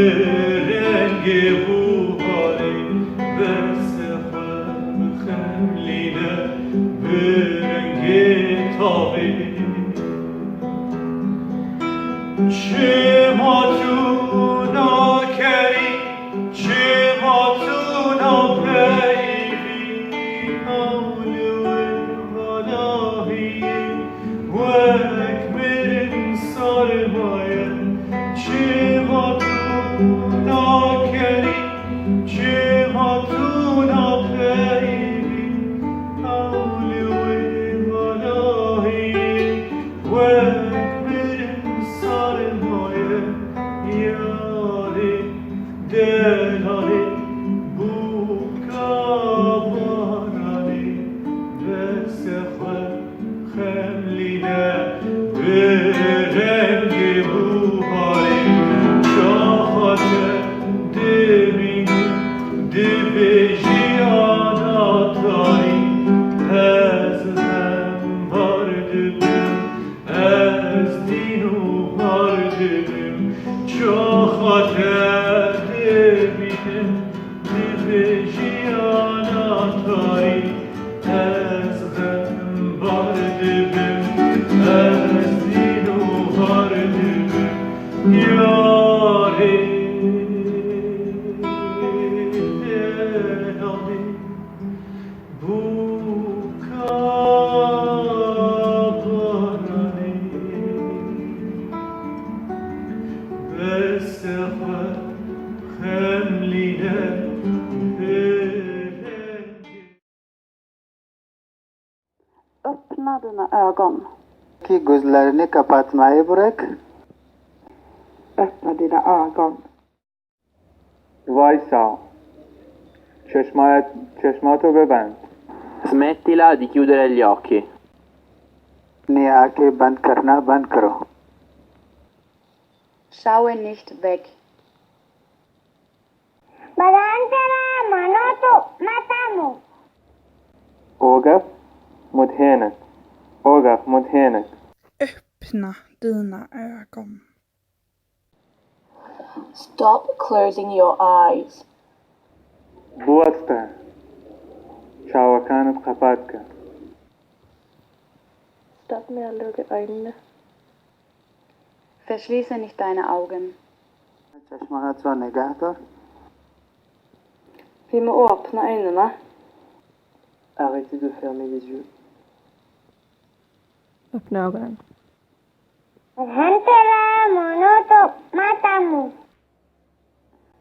برنگ بوهاری بسخم خملینه برنگ تابی چه ما تو ناکری چه ما تو ناپیوی اولوی والهی وک برن سرمایه چه ما تو ناکری چه ما تو ناپیوی اولوی والهی وک یاری دلاری بوکابانانی بسخه خملینه برنگ بوهاری شاخاته دبینی دبیجیاناتاری از زنبار دبیم از دینو بار دبیم شاخاته دبینه دبیجیاناتاری از زنبار دبیم از دینو بار دبیم یاری دلالی بوکابانانی بسخه خملینه Öppna dina ögon. Ki gözlerini kapatmayı bırak. Öppna dina ögon. وایسا چشماتو ببند. Smettila di chiudere gli occhi. अपनी आंखें बंद करना बंद करो. Schaue nicht weg. اوقف مدهنك. اوقف مدهنك. Öppna dina ögon. Stop closing your eyes. بوسته چاوەکانت قەپات بکە. Stopp med att lugga ögonen. Verschließe nicht deine Augen. चश्मात رو نگاه دار. Vi må öppna ögonen. Arrêtez de fermer les yeux. Öppna ögonen.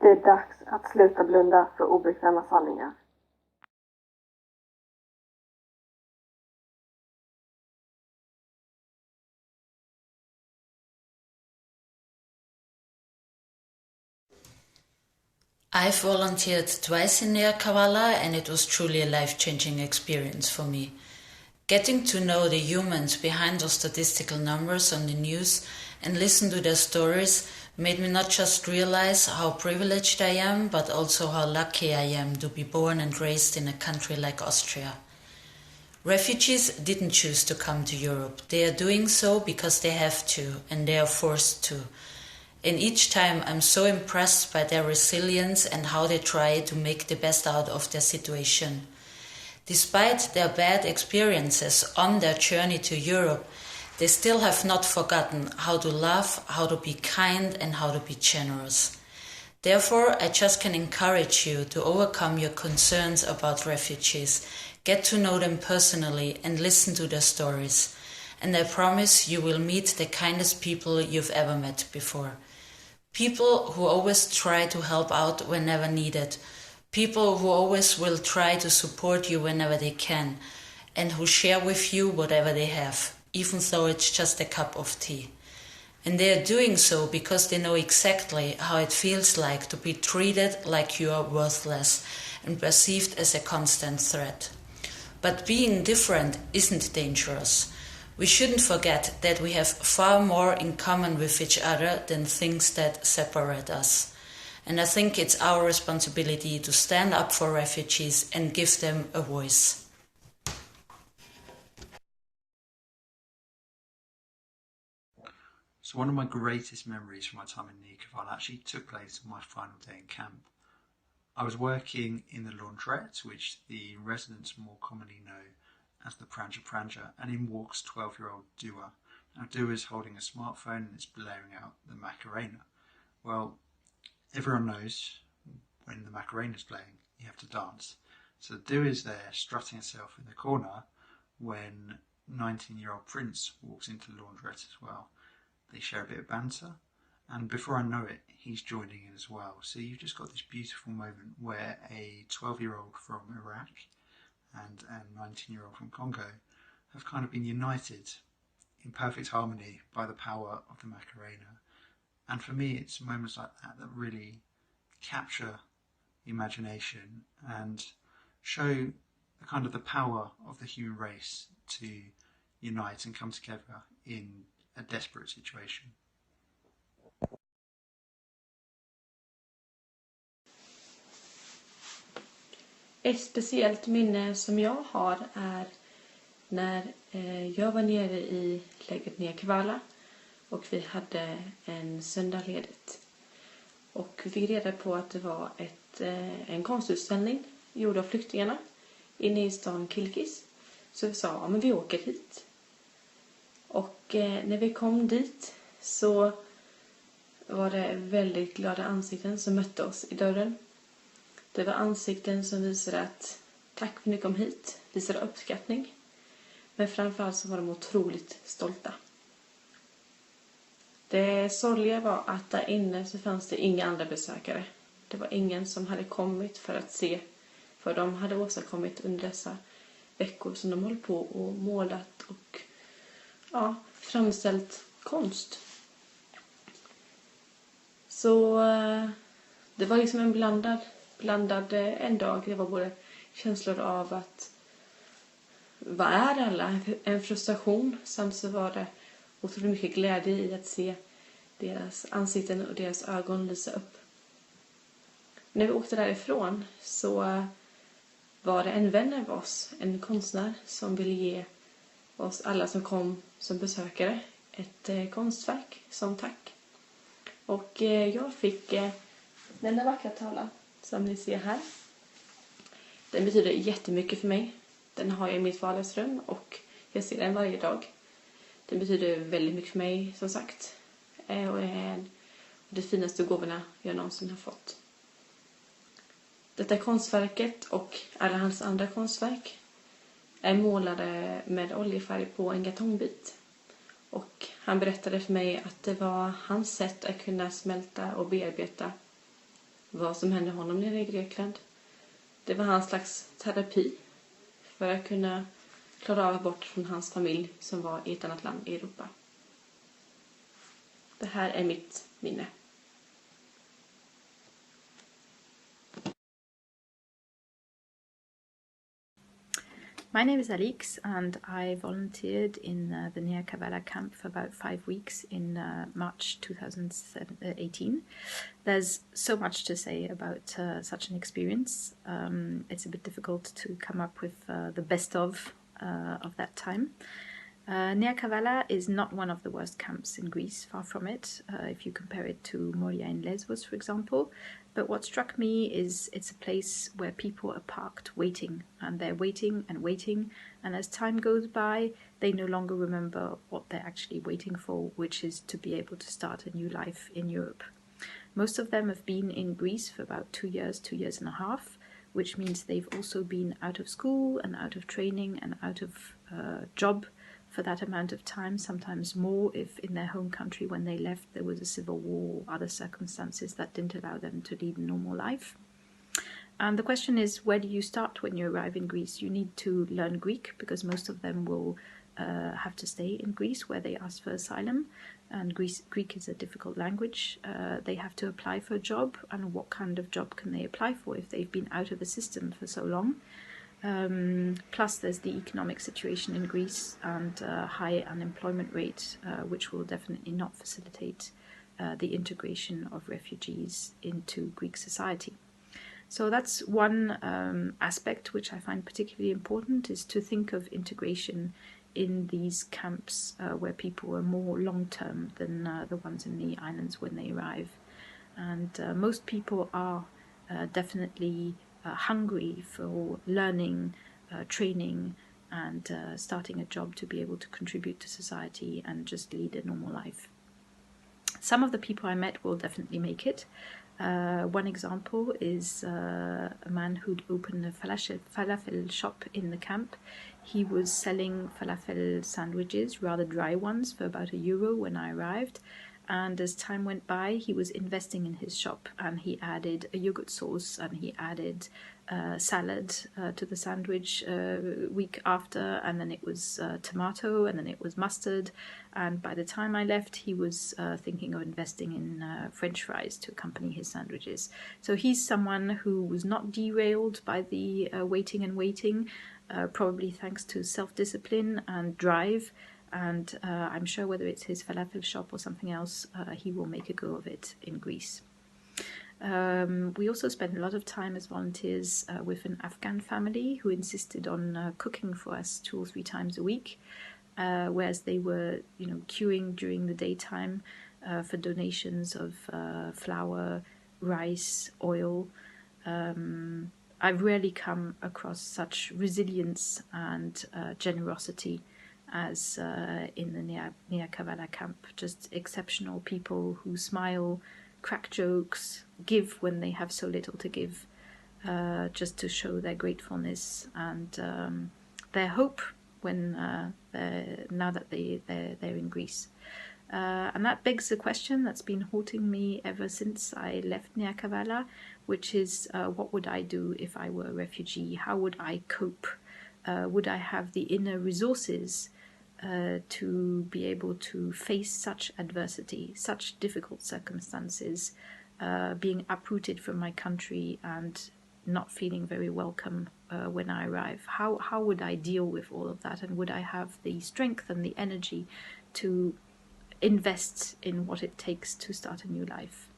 Det är dags att sluta blunda för obekväma sanningar. I've volunteered twice in Nea Kavala, and it was truly a life-changing experience for me. Getting to know the humans behind those statistical numbers on the news and listen to their stories made me not just realize how privileged I am, but also how lucky I am to be born and raised in a country like Austria. Refugees didn't choose to come to Europe. They are doing so because they have to, and they are forced to. And each time I'm so impressed by their resilience and how they try to make the best out of their situation. Despite their bad experiences on their journey to Europe, they still have not forgotten how to love, how to be kind, and how to be generous. Therefore, I just can encourage you to overcome your concerns about refugees, get to know them personally, and listen to their stories. And I promise you will meet the kindest people you've ever met before. People who always try to help out whenever needed. People who always will try to support you whenever they can, and who share with you whatever they have, even though it's just a cup of tea. And they are doing so because they know exactly how it feels like to be treated like you are worthless and perceived as a constant threat. But being different isn't dangerous. We shouldn't forget that we have far more in common with each other than things that separate us. And I think it's our responsibility to stand up for refugees and give them a voice. So one of my greatest memories from my time in Nea Kavala actually took place on my final day in camp. I was working in the laundrette, which the residents more commonly know as the Pranja Pranja, and in walks 12-year-old Dua. Now Dua is holding a smartphone and it's blaring out the Macarena. Well, everyone knows when the Macarena is playing, you have to dance. So Dua is there strutting herself in the corner when 19-year-old Prince walks into the laundrette as well. They share a bit of banter, and before I know it, he's joining in as well. So you've just got this beautiful moment where a 12-year-old from Iraq and a 19-year-old from Congo have kind of been united in perfect harmony by the power of the Macarena. And for me, it's moments like that that really capture the imagination and show kind of the power of the human race to unite and come together in a desperate situation. Ett speciellt minne som jag har är när jag var nere i lägret Nea Kavala och vi hade en söndag ledigt. Och vi fick reda på att det var en konstutställning gjord av flyktingarna inne i stan Kilkis. Så vi sa, ja men vi åker hit. Och när vi kom dit så var det väldigt glada ansikten som mötte oss i dörren. Det var ansikten som visade att tack för att ni kom hit, visade uppskattning. Men framförallt så var de otroligt stolta. Det sorgliga var att där inne så fanns det inga andra besökare. Det var ingen som hade kommit för att se vad de hade åstadkommit under dessa veckor som de höll på och målat och framställt konst. Så det var liksom en blandad en dag. Det var både känslor av att vad är alla? En frustration. Samt så var det otroligt mycket glädje i att se deras ansikten och deras ögon lysa upp. När vi åkte därifrån så var det en vän av oss, en konstnär, som ville ge oss alla som kom som besökare ett konstverk som tack. Och jag fick denna vackra tavla som ni ser här. Den betyder jättemycket för mig. Den har jag i mitt vardagsrum och jag ser den varje dag. Den betyder väldigt mycket för mig, som sagt. Och är det finaste gåvorna jag någonsin har fått. Detta konstverket och alla hans andra konstverk är målade med oljefärg på en kartongbit. Och han berättade för mig att det var hans sätt att kunna smälta och bearbeta vad som hände honom nere i Grekland. Det var hans slags terapi för att kunna klara av bort från hans familj som var i ett annat land i Europa. Det här är mitt minne. My name is Alix and I volunteered in the Nea Kavala camp for about 5 weeks in March 2018. There's so much to say about such an experience. It's a bit difficult to come up with the best of that time. Nea Kavala is not one of the worst camps in Greece, far from it, if you compare it to Moria in Lesbos, for example. But what struck me is it's a place where people are parked waiting, and they're waiting and waiting, and as time goes by, they no longer remember what they're actually waiting for, which is to be able to start a new life in Europe. Most of them have been in Greece for about 2 years, 2 years and a half, which means they've also been out of school and out of training and out of job for that amount of time, sometimes more if in their home country when they left there was a civil war or other circumstances that didn't allow them to lead a normal life. And the question is, where do you start when you arrive in Greece? You need to learn Greek because most of them will have to stay in Greece where they ask for asylum, and Greek is a difficult language. They have to apply for a job, and what kind of job can they apply for if they've been out of the system for so long? Plus there's the economic situation in Greece and high unemployment rate, which will definitely not facilitate the integration of refugees into Greek society. So that's one aspect which I find particularly important, is to think of integration in these camps where people are more long-term than the ones in the islands when they arrive. And most people are definitely hungry for learning, training, and starting a job to be able to contribute to society and just lead a normal life. Some of the people I met will definitely make it. One example is a man who'd opened a falafel shop in the camp. He was selling falafel sandwiches, rather dry ones, for about €1 when I arrived. And as time went by, he was investing in his shop, and he added a yogurt sauce, and he added salad to the sandwich week after, and then it was tomato, and then it was mustard. And by the time I left, he was thinking of investing in French fries to accompany his sandwiches. So he's someone who was not derailed by the waiting, probably thanks to self-discipline and drive. And I'm sure whether it's his falafel shop or something else, he will make a go of it in Greece. We also spent a lot of time as volunteers with an Afghan family who insisted on cooking for us 2 or 3 times a week, whereas they were, queuing during the daytime for donations of flour, rice, oil. I've rarely come across such resilience and generosity as in the Nea Kavala camp. Just exceptional people who smile, crack jokes, give when they have so little to give, just to show their gratefulness and their hope when now that they're in Greece. And that begs a question that's been haunting me ever since I left Nea Kavala, which is what would I do if I were a refugee? How would I cope? Would I have the inner resources to be able to face such adversity, such difficult circumstances, being uprooted from my country and not feeling very welcome when I arrive? How would I deal with all of that, and would I have the strength and the energy to invest in what it takes to start a new life?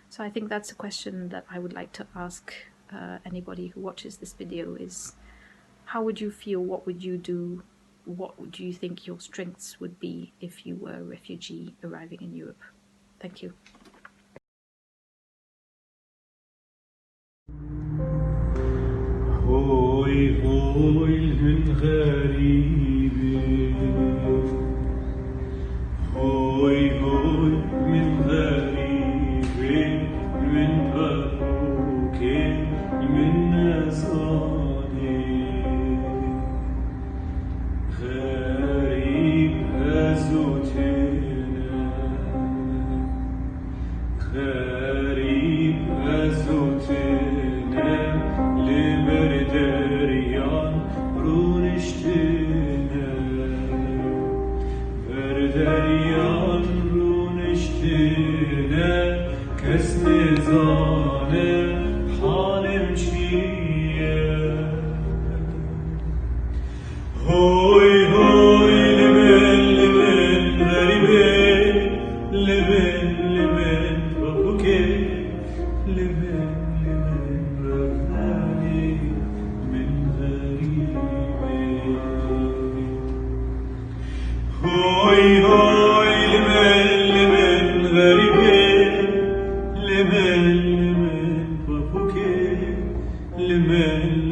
So I think that's a question that I would like to ask anybody who watches this video is, how would you feel? What would you do? What do you think your strengths would be if you were a refugee arriving in Europe? Thank you. هوي هوي من غريبة هوي هوي من غريبة من بروكة من نزاني غريب أزوتنا غريب أزوتنا لبردريان رونشتنا بردريان رونشتنا كسنزانة حالم شيئا هوي هوي لمن لمن غريبين لمن لمن ربكي لمن لمن رفاني من غريبين هوي هوي لمن لمن غريبين لمن لمن ربكي لمن